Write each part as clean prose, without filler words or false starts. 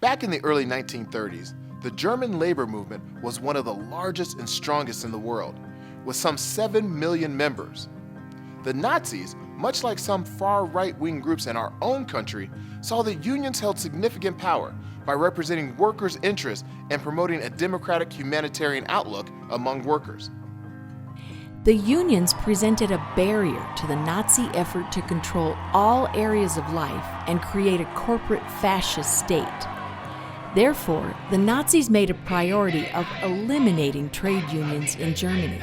Back in the early 1930s, the German labor movement was one of the largest and strongest in the world, with some 7 million members. The Nazis, much like some far right-wing groups in our own country, saw that unions held significant power by representing workers' interests and promoting a democratic humanitarian outlook among workers. The unions presented a barrier to the Nazi effort to control all areas of life and create a corporate fascist state. Therefore, the Nazis made a priority of eliminating trade unions in Germany.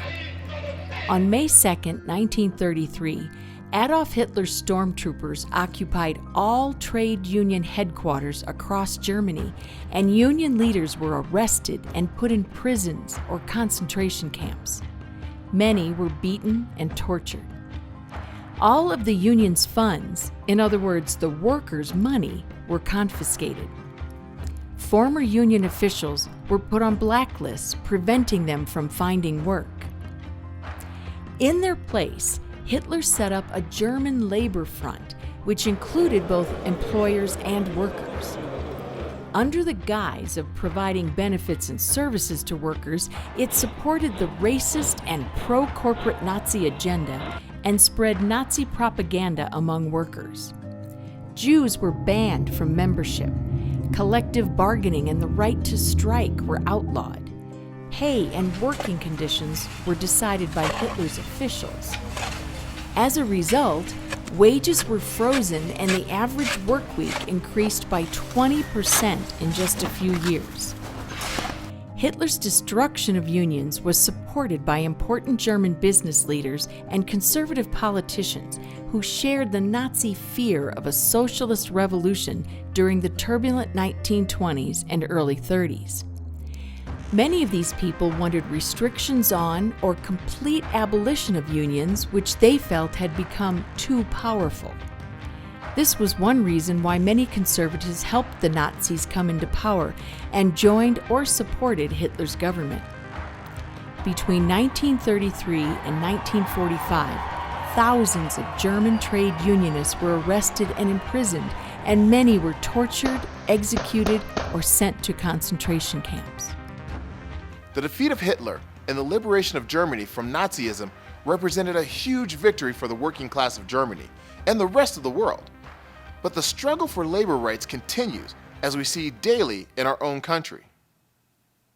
On May 2, 1933, Adolf Hitler's stormtroopers occupied all trade union headquarters across Germany, and union leaders were arrested and put in prisons or concentration camps. Many were beaten and tortured. All of the union's funds, in other words, the workers' money, were confiscated. Former union officials were put on blacklists, preventing them from finding work. In their place, Hitler set up a German labor front, which included both employers and workers. Under the guise of providing benefits and services to workers, it supported the racist and pro-corporate Nazi agenda and spread Nazi propaganda among workers. Jews were banned from membership. Collective bargaining and the right to strike were outlawed. Pay and working conditions were decided by Hitler's officials. As a result, wages were frozen and the average work week increased by 20% in just a few years. Hitler's destruction of unions was supported by important German business leaders and conservative politicians who shared the Nazi fear of a socialist revolution during the turbulent 1920s and early 30s. Many of these people wanted restrictions on or complete abolition of unions, which they felt had become too powerful. This was one reason why many conservatives helped the Nazis come into power and joined or supported Hitler's government. Between 1933 and 1945, thousands of German trade unionists were arrested and imprisoned, and many were tortured, executed, or sent to concentration camps. The defeat of Hitler and the liberation of Germany from Nazism represented a huge victory for the working class of Germany and the rest of the world. But the struggle for labor rights continues, as we see daily in our own country.